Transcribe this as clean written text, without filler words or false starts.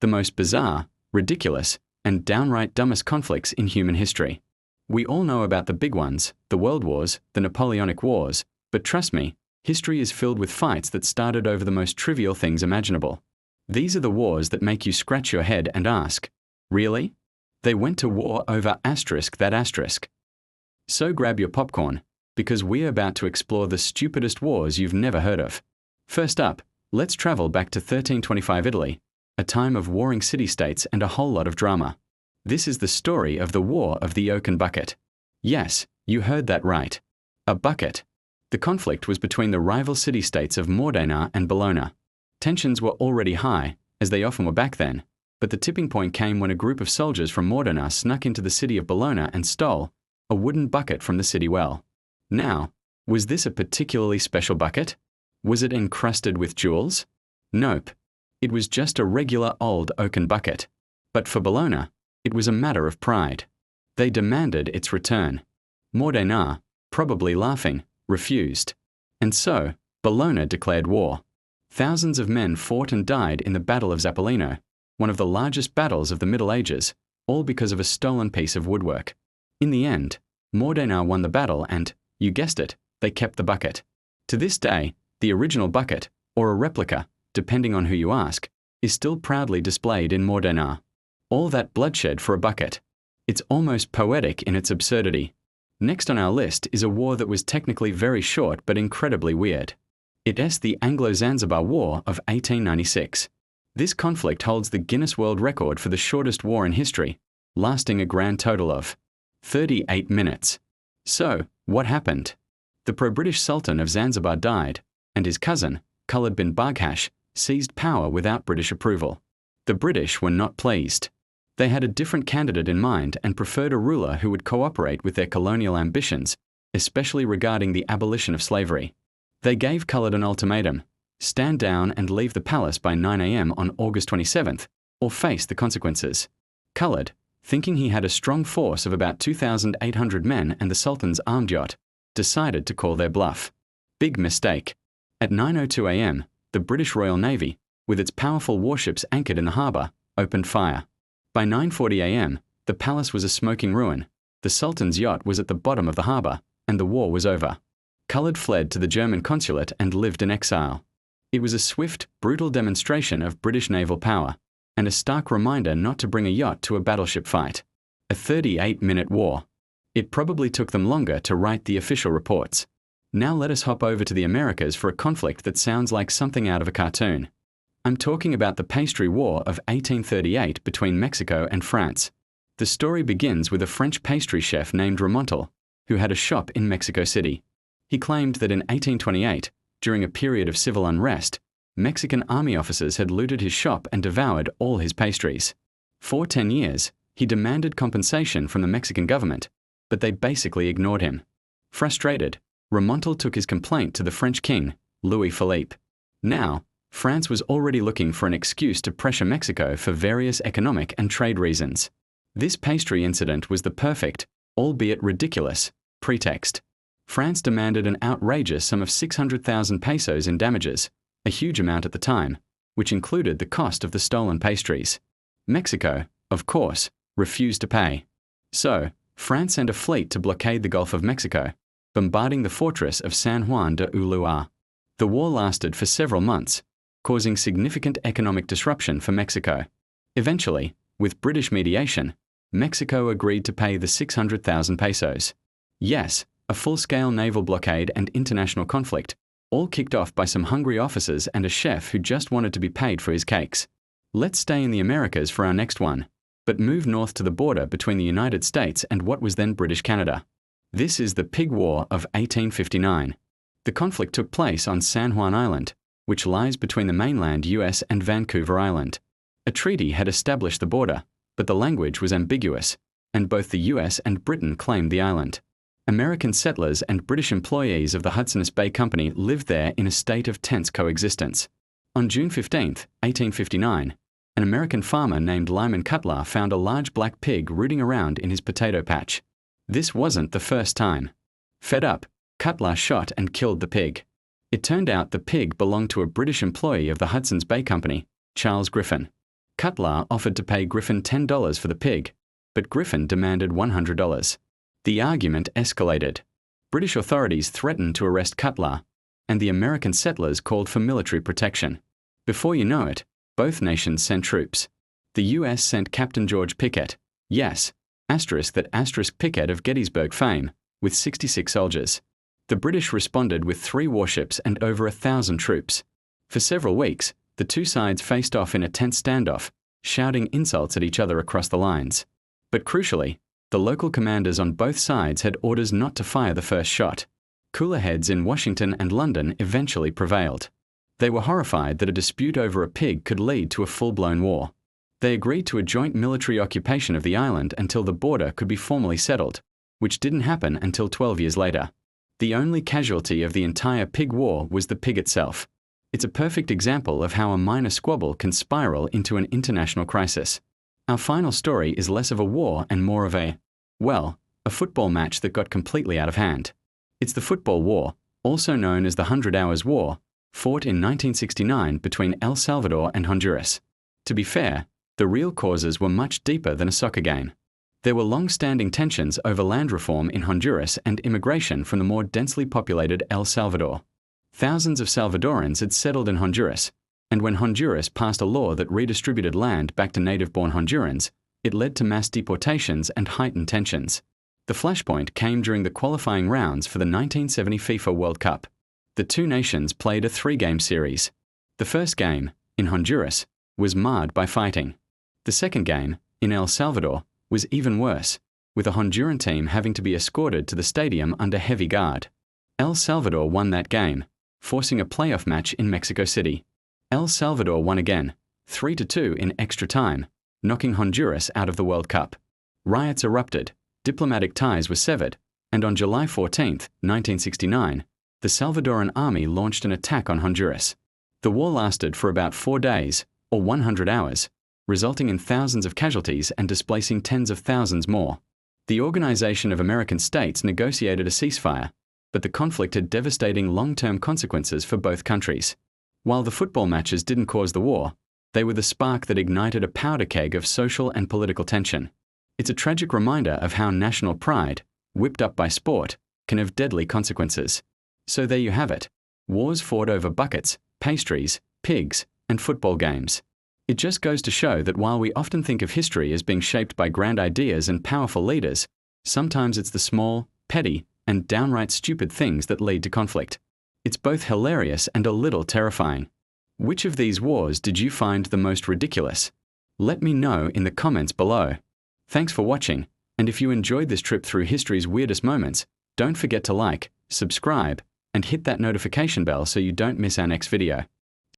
the most bizarre, ridiculous, and downright dumbest conflicts in human history. We all know about the big ones, the World Wars, the Napoleonic Wars, but trust me, history is filled with fights that started over the most trivial things imaginable. These are the wars that make you scratch your head and ask, really? They went to war over that asterisk. So grab your popcorn, because we're about to explore the stupidest wars you've never heard of. First up, let's travel back to 1325 Italy, a time of warring city-states and a whole lot of drama. This is the story of the War of the Oaken Bucket. Yes, you heard that right. A bucket. The conflict was between the rival city-states of Modena and Bologna. Tensions were already high, as they often were back then, but the tipping point came when a group of soldiers from Modena snuck into the city of Bologna and stole a wooden bucket from the city well. Now, was this a particularly special bucket? Was it encrusted with jewels? Nope. It was just a regular old oaken bucket. But for Bologna, it was a matter of pride. They demanded its return. Modena, probably laughing, refused. And so, Bologna declared war. Thousands of men fought and died in the Battle of Zappolino, one of the largest battles of the Middle Ages, all because of a stolen piece of woodwork. In the end, Modena won the battle and, you guessed it, they kept the bucket. To this day, the original bucket, or a replica, depending on who you ask, is still proudly displayed in Modena. All that bloodshed for a bucket. It's almost poetic in its absurdity. Next on our list is a war that was technically very short but incredibly weird. It's the Anglo-Zanzibar War of 1896. This conflict holds the Guinness World Record for the shortest war in history, lasting a grand total of 38 minutes. So, what happened? The pro-British Sultan of Zanzibar died, and his cousin, Khalid bin Barghash, seized power without British approval. The British were not pleased. They had a different candidate in mind and preferred a ruler who would cooperate with their colonial ambitions, especially regarding the abolition of slavery. They gave Khalid an ultimatum: stand down and leave the palace by 9 a.m. on August 27th, or face the consequences. Khalid, thinking he had a strong force of about 2,800 men and the Sultan's armed yacht, decided to call their bluff. Big mistake. At 9:02 a.m., the British Royal Navy, with its powerful warships anchored in the harbour, opened fire. By 9:40 a.m., the palace was a smoking ruin, the Sultan's yacht was at the bottom of the harbour, and the war was over. Khalid fled to the German consulate and lived in exile. It was a swift, brutal demonstration of British naval power, and a stark reminder not to bring a yacht to a battleship fight. A 38-minute war. It probably took them longer to write the official reports. Now let us hop over to the Americas for a conflict that sounds like something out of a cartoon. I'm talking about the Pastry War of 1838 between Mexico and France. The story begins with a French pastry chef named Remontel, who had a shop in Mexico City. He claimed that in 1828, during a period of civil unrest, Mexican army officers had looted his shop and devoured all his pastries. For 10 years, he demanded compensation from the Mexican government, but they basically ignored him. Frustrated, Remontel took his complaint to the French king, Louis Philippe. Now, France was already looking for an excuse to pressure Mexico for various economic and trade reasons. This pastry incident was the perfect, albeit ridiculous, pretext. France demanded an outrageous sum of 600,000 pesos in damages, a huge amount at the time, which included the cost of the stolen pastries. Mexico, of course, refused to pay. So, France sent a fleet to blockade the Gulf of Mexico, bombarding the fortress of San Juan de Ulúa. The war lasted for several months, causing significant economic disruption for Mexico. Eventually, with British mediation, Mexico agreed to pay the 600,000 pesos. Yes, a full-scale naval blockade and international conflict, all kicked off by some hungry officers and a chef who just wanted to be paid for his cakes. Let's stay in the Americas for our next one, but move north to the border between the United States and what was then British Canada. This is the Pig War of 1859. The conflict took place on San Juan Island, which lies between the mainland US and Vancouver Island. A treaty had established the border, but the language was ambiguous, and both the US and Britain claimed the island. American settlers and British employees of the Hudson's Bay Company lived there in a state of tense coexistence. On June 15, 1859, an American farmer named Lyman Cutler found a large black pig rooting around in his potato patch. This wasn't the first time. Fed up, Cutler shot and killed the pig. It turned out the pig belonged to a British employee of the Hudson's Bay Company, Charles Griffin. Cutler offered to pay Griffin $10 for the pig, but Griffin demanded $100. The argument escalated. British authorities threatened to arrest Cutler, and the American settlers called for military protection. Before you know it, both nations sent troops. The US sent Captain George Pickett, yes, *that Pickett of Gettysburg fame, with 66 soldiers. The British responded with 3 warships and over 1,000 troops. For several weeks, the two sides faced off in a tense standoff, shouting insults at each other across the lines. But crucially, the local commanders on both sides had orders not to fire the first shot. Cooler heads in Washington and London eventually prevailed. They were horrified that a dispute over a pig could lead to a full-blown war. They agreed to a joint military occupation of the island until the border could be formally settled, which didn't happen until 12 years later. The only casualty of the entire pig war was the pig itself. It's a perfect example of how a minor squabble can spiral into an international crisis. Our final story is less of a war and more of a football match that got completely out of hand. It's the Football War, also known as the 100 Hours War, fought in 1969 between El Salvador and Honduras. To be fair, the real causes were much deeper than a soccer game. There were long-standing tensions over land reform in Honduras and immigration from the more densely populated El Salvador. Thousands of Salvadorans had settled in Honduras, and when Honduras passed a law that redistributed land back to native-born Hondurans, it led to mass deportations and heightened tensions. The flashpoint came during the qualifying rounds for the 1970 FIFA World Cup. The two nations played a 3-game series. The first game, in Honduras, was marred by fighting. The second game, in El Salvador, was even worse, with a Honduran team having to be escorted to the stadium under heavy guard. El Salvador won that game, forcing a playoff match in Mexico City. El Salvador won again, 3-2 in extra time, knocking Honduras out of the World Cup. Riots erupted, diplomatic ties were severed, and on July 14, 1969, the Salvadoran army launched an attack on Honduras. The war lasted for about 4 days, or 100 hours, resulting in thousands of casualties and displacing tens of thousands more. The Organization of American States negotiated a ceasefire, but the conflict had devastating long-term consequences for both countries. While the football matches didn't cause the war, they were the spark that ignited a powder keg of social and political tension. It's a tragic reminder of how national pride, whipped up by sport, can have deadly consequences. So there you have it. Wars fought over buckets, pastries, pigs, and football games. It just goes to show that while we often think of history as being shaped by grand ideas and powerful leaders, sometimes it's the small, petty, and downright stupid things that lead to conflict. It's both hilarious and a little terrifying. Which of these wars did you find the most ridiculous? Let me know in the comments below. Thanks for watching, and if you enjoyed this trip through history's weirdest moments, don't forget to like, subscribe, and hit that notification bell so you don't miss our next video.